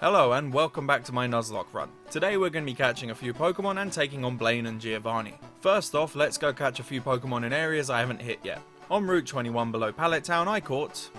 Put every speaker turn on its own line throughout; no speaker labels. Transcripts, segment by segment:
Hello and welcome back to my Nuzlocke run. Today we're going to be catching a few Pokemon and taking on Blaine and Giovanni. First off, let's go catch a few Pokemon in areas I haven't hit yet. On Route 21 below Pallet Town I caught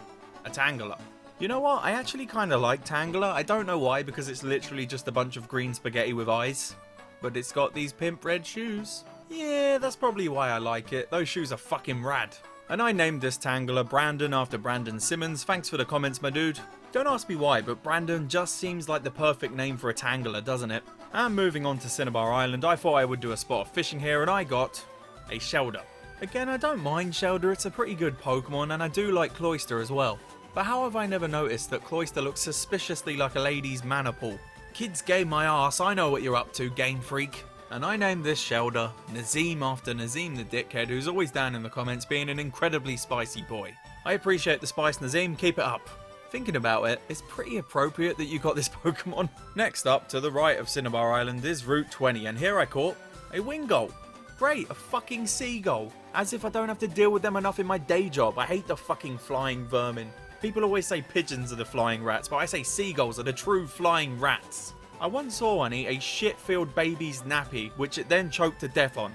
a Tangela. You know what, I actually kinda like Tangela. I don't know why, because it's literally just a bunch of green spaghetti with eyes. But it's got these pimp red shoes. Yeah, that's probably why I like it. Those shoes are fucking rad. And I named this Tangela Brandon after Brandon Simmons. Thanks for the comments, my dude. Don't ask me why, but Brandon just seems like the perfect name for a Tangela, doesn't it? And moving on to Cinnabar Island, I thought I would do a spot of fishing here, and I got a Shelder. Again, I don't mind Shelder, it's a pretty good Pokemon, and I do like Cloyster as well. But how have I never noticed that Cloyster looks suspiciously like a lady's mana pool? Kids game my ass, I know what you're up to, game freak. And I named this Shelder Nazim after Nazim the dickhead, who's always down in the comments being an incredibly spicy boy. I appreciate the spice, Nazim, keep it up. Thinking about it, it's pretty appropriate that you got this Pokemon. Next up, to the right of Cinnabar Island, is Route 20, and here I caught a Wingull. Great, a fucking seagull. As if I don't have to deal with them enough in my day job. I hate the fucking flying vermin. People always say pigeons are the flying rats, but I say seagulls are the true flying rats. I once saw one eat a shit-filled baby's nappy, which it then choked to death on.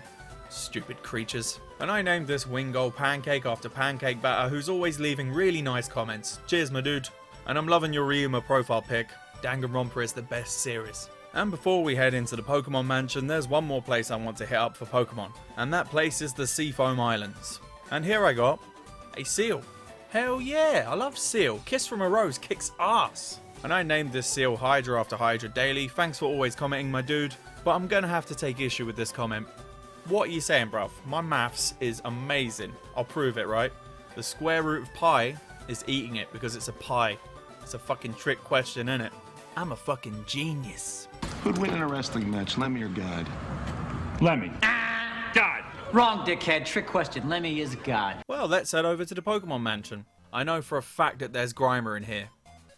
Stupid creatures. And I named this Wingull Pancake after Pancake Batter, who's always leaving really nice comments. Cheers, my dude. And I'm loving your Ryuma profile pic. Danganronpa is the best series. And before we head into the Pokmon Mansion, there's one more place I want to hit up for Pokemon. And that place is the Seafoam Islands. And here I got a seal. Hell yeah, I love Seal. Kiss from a Rose kicks ass. And I named this seal Hydra after Hydra Daily. Thanks for always commenting, my dude. But I'm gonna have to take issue with this comment. What are you saying, bruv? My maths is amazing. I'll prove it, right? The square root of pi is eating it because it's a pie. It's a fucking trick question, innit? I'm a fucking genius.
Who'd win in a wrestling match, Lemmy or God?
Lemmy. God.
Wrong, dickhead. Trick question. Lemmy is God.
Well, let's head over to the Pokemon Mansion. I know for a fact that there's Grimer in here.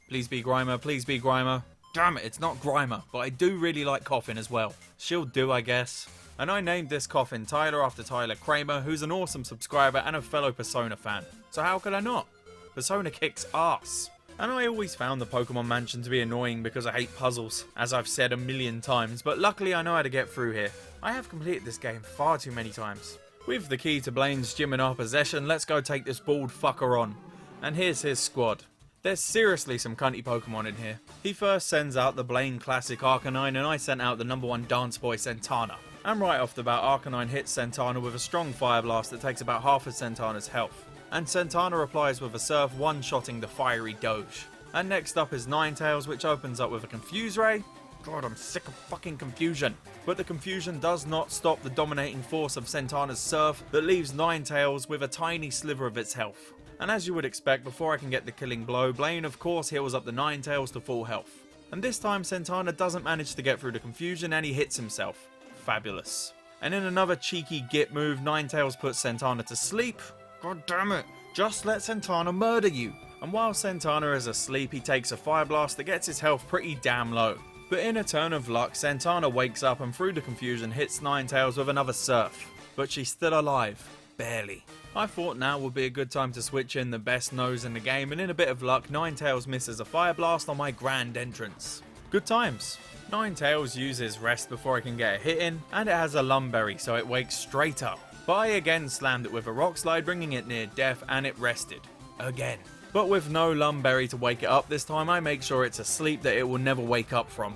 Please be Grimer, please be Grimer. Damn it, it's not Grimer, but I do really like Coffin as well. She'll do, I guess. And I named this Coffin Tyler after Tyler Kramer, who's an awesome subscriber and a fellow Persona fan. So how could I not? Persona kicks ass. And I always found the Pokemon Mansion to be annoying because I hate puzzles, as I've said a million times, but luckily I know how to get through here. I have completed this game far too many times. With the key to Blaine's gym in our possession, let's go take this bald fucker on. And here's his squad. There's seriously some cunty Pokemon in here. He first sends out the Blaine Classic Arcanine, and I sent out the #1 dance boy Santana. And right off the bat, Arcanine hits Santana with a strong Fire Blast that takes about half of Santana's health. And Santana replies with a Surf, one-shotting the fiery Doge. And next up is Ninetales, which opens up with a Confuse Ray. God, I'm sick of fucking confusion. But the confusion does not stop the dominating force of Santana's Surf that leaves Ninetales with a tiny sliver of its health. And as you would expect, before I can get the killing blow, Blaine of course heals up the Ninetales to full health. And this time Santana doesn't manage to get through the confusion and he hits himself. Fabulous. And in another cheeky git move, Ninetales puts Santana to sleep. God damn it, just let Santana murder you. And while Santana is asleep, he takes a Fire Blast that gets his health pretty damn low. But in a turn of luck, Santana wakes up and through the confusion hits Ninetales with another Surf. But she's still alive. Barely. I thought now would be a good time to switch in the best nose in the game, and in a bit of luck, Ninetales misses a Fire Blast on my grand entrance. Good times. Ninetales uses rest before I can get a hit in, and it has a Lumberry, so it wakes straight up. But I again slammed it with a Rock Slide, bringing it near death, and it rested. Again. But with no Lumberry to wake it up this time, I make sure it's asleep that it will never wake up from.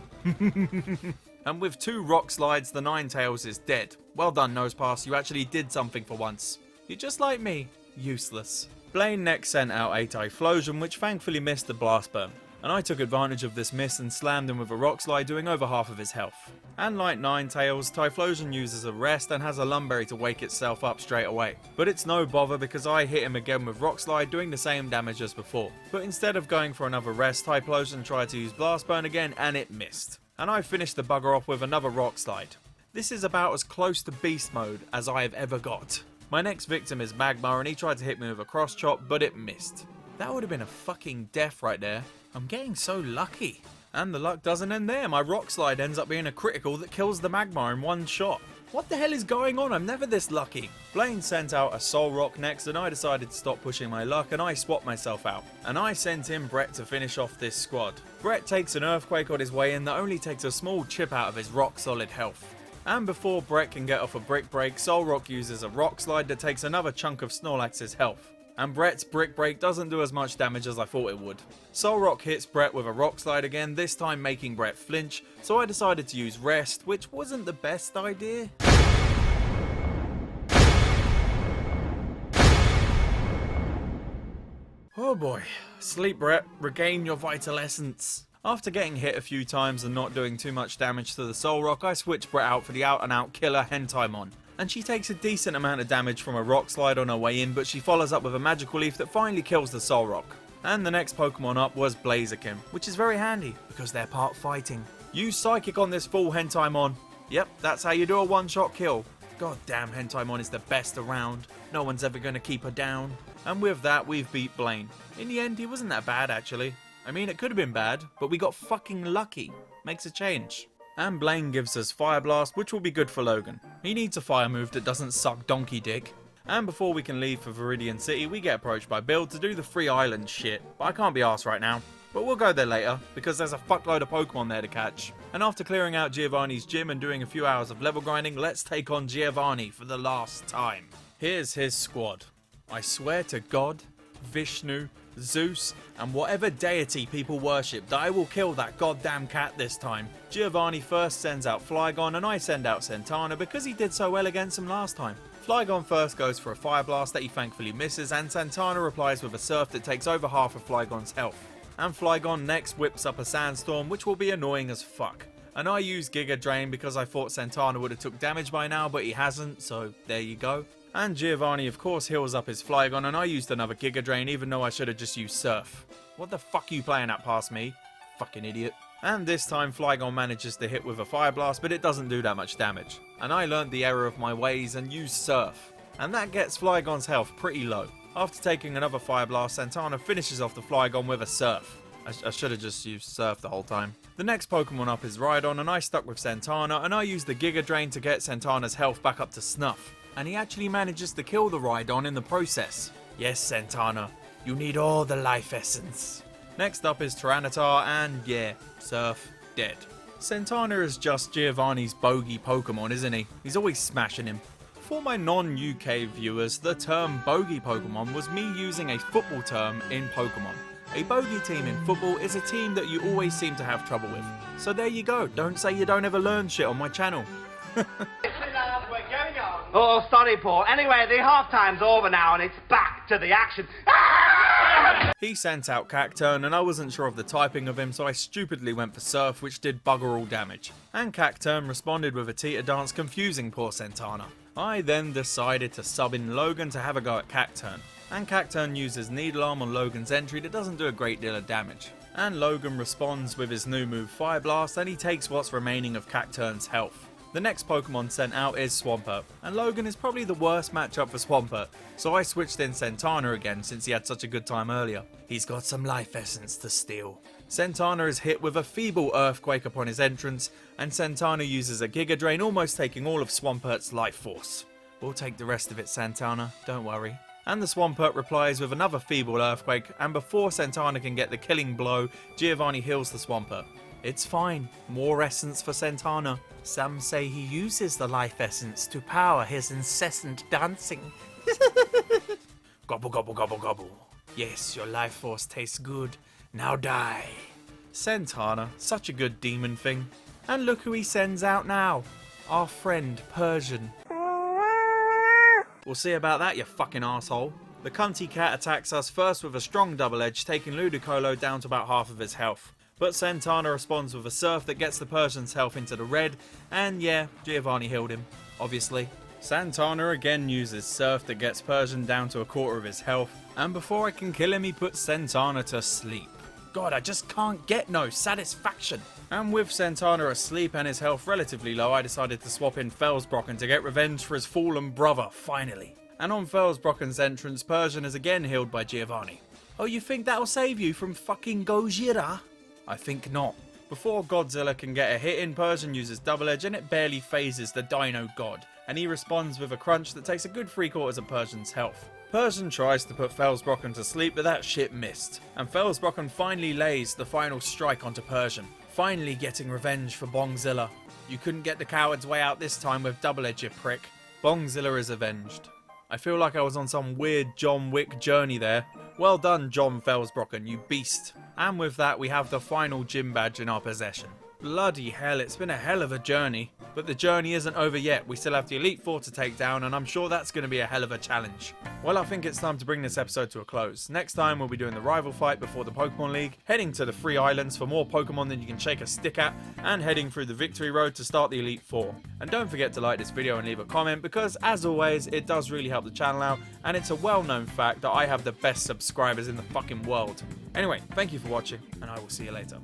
And with 2 Rock Slides, the Ninetales is dead. Well done, Nosepass, you actually did something for once. You're just like me. Useless. Blaine next sent out a Typhlosion, which thankfully missed the Blast Burn. And I took advantage of this miss and slammed him with a Rock Slide, doing over half of his health. And like Ninetales, Typhlosion uses a rest and has a Lumberry to wake itself up straight away. But it's no bother because I hit him again with Rock Slide, doing the same damage as before. But instead of going for another rest, Typhlosion tried to use Blast Burn again and it missed. And I finished the bugger off with another Rock Slide. This is about as close to Beast Mode as I have ever got. My next victim is Magma and he tried to hit me with a Cross Chop, but it missed. That would have been a fucking death right there. I'm getting so lucky. And the luck doesn't end there. My Rock Slide ends up being a critical that kills the Magma in one shot. What the hell is going on? I'm never this lucky. Blaine sent out a soul rock next and I decided to stop pushing my luck and I swapped myself out. And I sent in Brett to finish off this squad. Brett takes an earthquake on his way in that only takes a small chip out of his rock solid health. And before Brett can get off a brick break, Soul Rock uses a rock slide that takes another chunk of Snorlax's health. And Brett's brick break doesn't do as much damage as I thought it would. Soul Rock hits Brett with a rock slide again, this time making Brett flinch, so I decided to use rest, which wasn't the best idea. Oh boy. Sleep, Brett. Regain your vital essence. After getting hit a few times and not doing too much damage to the Soul Rock, I switched Brett out for the out and out killer Hentaimon. And she takes a decent amount of damage from a rock slide on her way in, but she follows up with a magical leaf that finally kills the Soul Rock. And the next Pokemon up was Blaziken, which is very handy because they're part fighting. Use Psychic on this full Hentaimon. Yep, that's how you do a one-shot kill. God damn, Hentaimon is the best around. No one's ever going to keep her down. And with that, we've beat Blaine. In the end, he wasn't that bad actually. I mean, it could have been bad, but we got fucking lucky. Makes a change. And Blaine gives us Fire Blast, which will be good for Logan. He needs a fire move that doesn't suck donkey dick. And before we can leave for Viridian City, we get approached by Bill to do the free island shit. But I can't be arsed right now. But we'll go there later, because there's a fuckload of Pokemon there to catch. And after clearing out Giovanni's gym and doing a few hours of level grinding, let's take on Giovanni for the last time. Here's his squad. I swear to God, Vishnu, Zeus, and whatever deity people worship that I will kill that goddamn cat this time. Giovanni first sends out Flygon and I send out Santana because he did so well against him last time. Flygon first goes for a Fire Blast that he thankfully misses, and Santana replies with a Surf that takes over half of Flygon's health. And Flygon next whips up a Sandstorm, which will be annoying as fuck. And I use Giga Drain because I thought Santana would have took damage by now, but he hasn't, so there you go. And Giovanni of course heals up his Flygon and I used another Giga Drain even though I should have just used Surf. What the fuck are you playing at past me? Fucking idiot. And this time Flygon manages to hit with a Fire Blast, but it doesn't do that much damage. And I learned the error of my ways and used Surf. And that gets Flygon's health pretty low. After taking another Fire Blast, Santana finishes off the Flygon with a Surf. I should have just used Surf the whole time. The next Pokemon up is Rhydon and I stuck with Santana and I used the Giga Drain to get Santana's health back up to snuff. And he actually manages to kill the Rhydon in the process. Yes, Santana, you need all the life essence. Next up is Tyranitar and yeah, Surf, dead. Santana is just Giovanni's bogey Pokemon, isn't he? He's always smashing him. For my non-UK viewers, the term bogey Pokemon was me using a football term in Pokemon. A bogey team in football is a team that you always seem to have trouble with. So there you go, don't say you don't ever learn shit on my channel.
Oh, sorry, Paul. Anyway, the half-time's over now and it's back to the action.
He sent out Cacturne and I wasn't sure of the typing of him, so I stupidly went for Surf, which did bugger all damage. And Cacturne responded with a Tita Dance, confusing poor Santana. I then decided to sub in Logan to have a go at Cacturne. And Cacturne uses Needle Arm on Logan's entry that doesn't do a great deal of damage. And Logan responds with his new move Fire Blast and he takes what's remaining of Cacturne's health. The next Pokemon sent out is Swampert, and Logan is probably the worst matchup for Swampert, so I switched in Santana again since he had such a good time earlier. He's got some life essence to steal. Santana is hit with a feeble Earthquake upon his entrance, and Santana uses a Giga Drain, almost taking all of Swampert's life force. We'll take the rest of it, Santana, don't worry. And the Swampert replies with another feeble Earthquake, and before Santana can get the killing blow, Giovanni heals the Swampert. It's fine, more essence for Santana. Some say he uses the life essence to power his incessant dancing. Gobble gobble gobble gobble. Yes, your life force tastes good. Now die. Santana, such a good demon thing. And look who he sends out now. Our friend Persian. We'll see about that, you fucking asshole. The cunty cat attacks us first with a strong double edge, taking Ludicolo down to about half of his health. But Santana responds with a Surf that gets the Persian's health into the red, and yeah, Giovanni healed him, obviously. Santana again uses Surf that gets Persian down to a quarter of his health, and before I can kill him he puts Santana to sleep. God, I just can't get no satisfaction. And with Santana asleep and his health relatively low, I decided to swap in Felsbrocken to get revenge for his fallen brother, finally. And on Felsbrocken's entrance, Persian is again healed by Giovanni. Oh, you think that'll save you from fucking Gojira? I think not. Before Godzilla can get a hit in, Persian uses Double Edge and it barely phases the Dino God, and he responds with a crunch that takes a good 3/4 of Persian's health. Persian tries to put Felsbrocken to sleep, but that shit missed, and Felsbrocken finally lays the final strike onto Persian, finally getting revenge for Bongzilla. You couldn't get the coward's way out this time with Double Edge, you prick. Bongzilla is avenged. I feel like I was on some weird John Wick journey there. Well done, John Felsbrocken, you beast. And with that, we have the final gym badge in our possession. Bloody hell, it's been a hell of a journey. But the journey isn't over yet. We still have the Elite Four to take down, and I'm sure that's going to be a hell of a challenge. Well, I think it's time to bring this episode to a close. Next time, we'll be doing the rival fight before the Pokemon League, heading to the 3 islands for more Pokemon than you can shake a stick at, and heading through the Victory Road to start the Elite Four. And don't forget to like this video and leave a comment, because as always, it does really help the channel out, and it's a well-known fact that I have the best subscribers in the fucking world. Anyway, thank you for watching, and I will see you later.